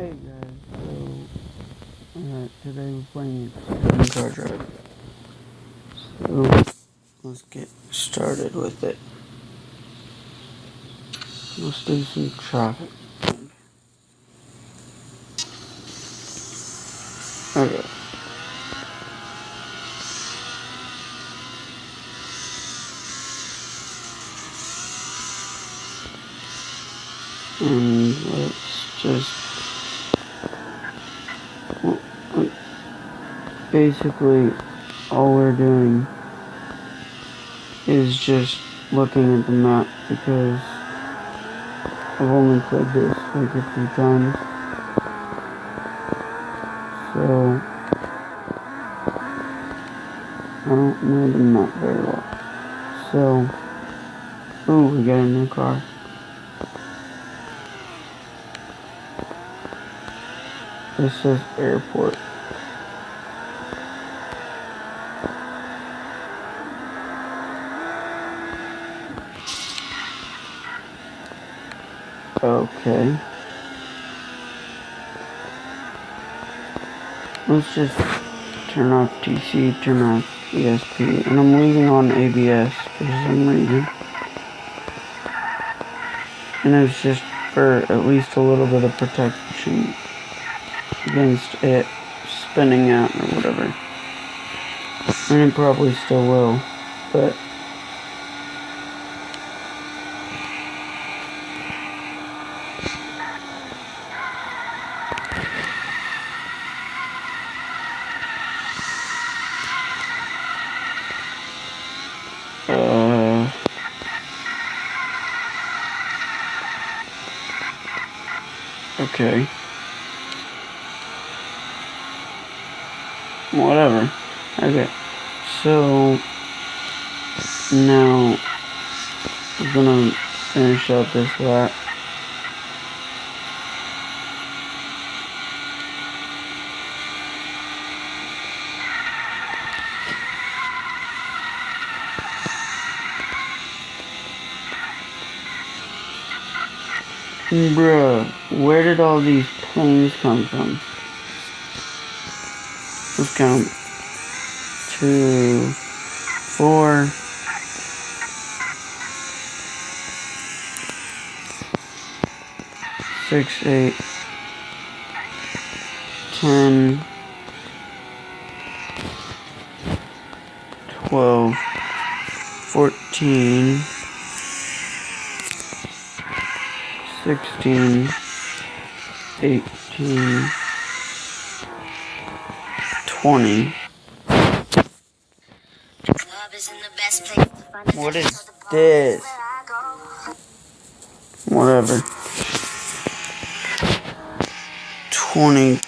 Hey guys, today we're playing Extreme Car Drive. So let's get started with it. Let's do some traffic. Okay. And let's just basically all we're doing is just looking at the map because I've only played this like a few times. So I don't know the map very well. So, ooh, we got a new car. This says airport. Okay. Let's just turn off TC, turn off ESP, and I'm leaving on ABS for some reason. And it's just for at least a little bit of protection against it spinning out or whatever. And it probably still will, but okay. Whatever. Okay. So now we're gonna finish out this lap. Bruh, where did all these planes come from? Let's count. 2, 4, 6, 8, 10, 12, 14, 16, 18, 20. What is this? Whatever. 20.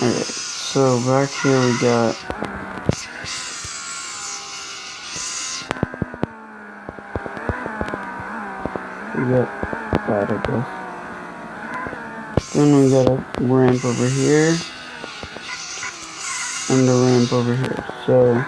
Alright, so back here we got that, I guess. Then we got a ramp over here and a ramp over here. So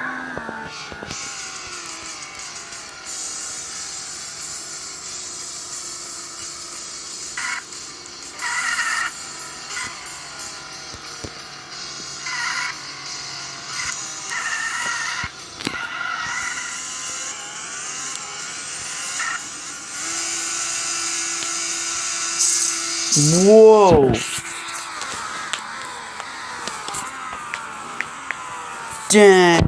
whoa! Dang!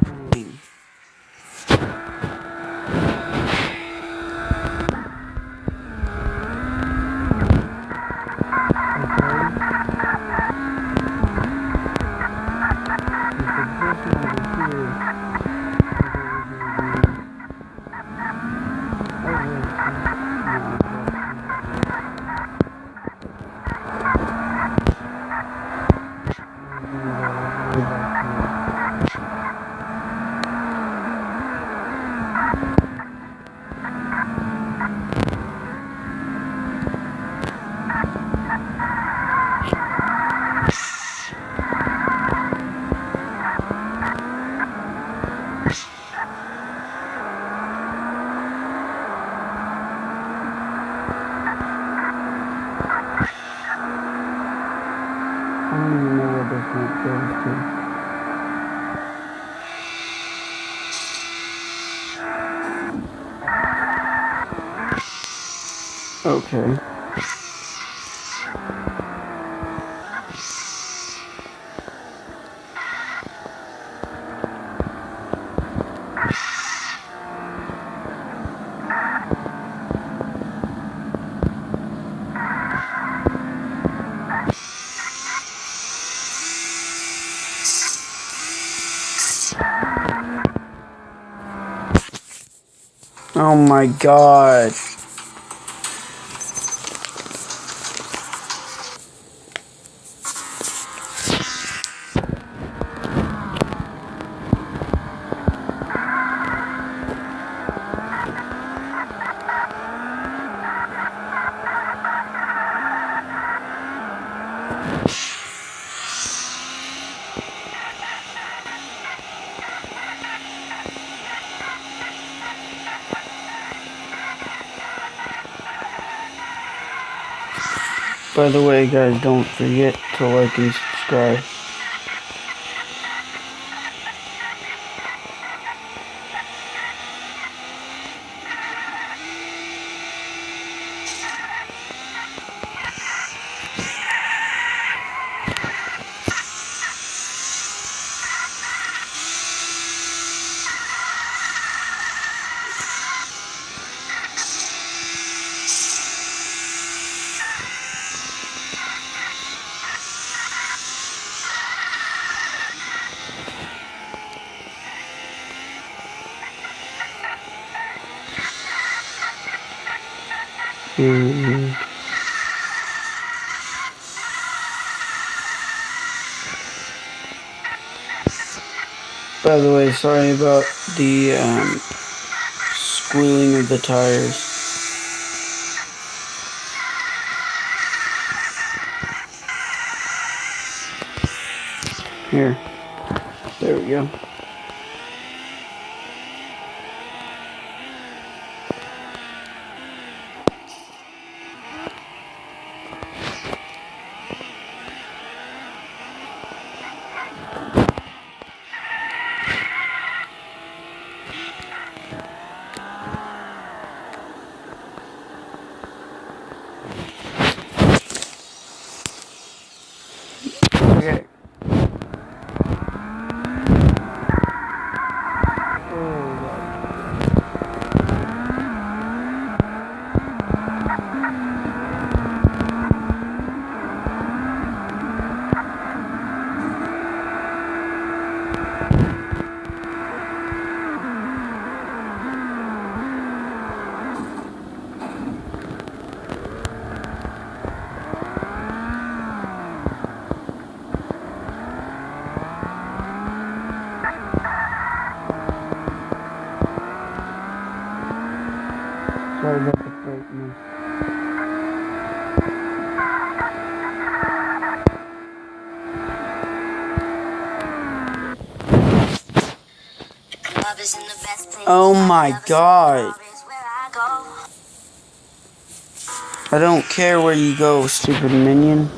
Okay. Oh my god. By the way, guys, don't forget to like and subscribe. By the way, sorry about the squealing of the tires. Here. There we go. Okay. Sorry about the brightness. Oh my god. I don't care where you go, stupid minion.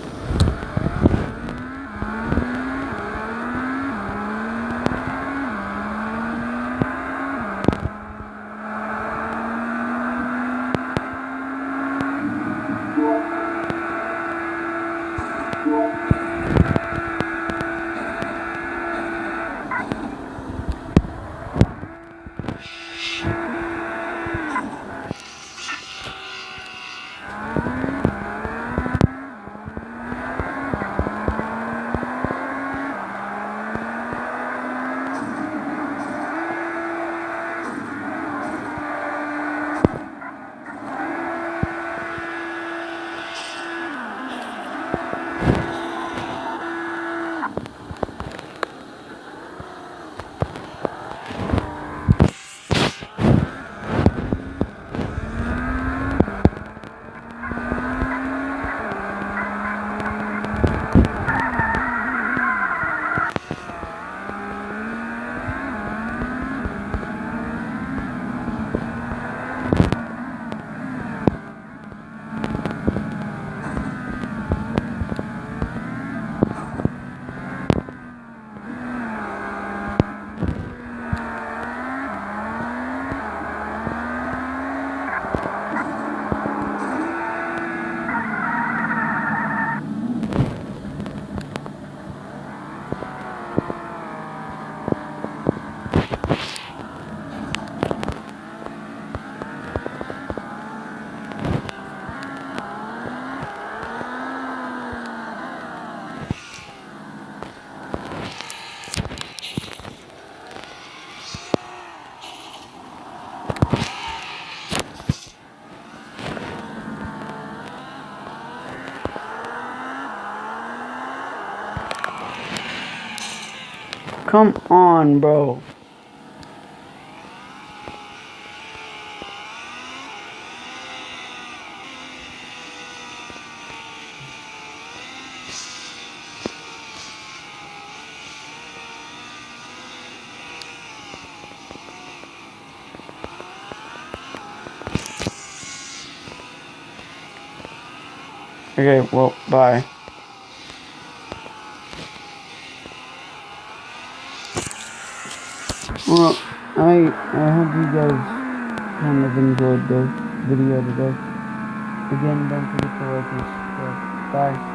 Come on, bro. Okay, well, bye. Well, I hope you guys kind of enjoyed the video today. Again, don't forget to like and subscribe. Bye.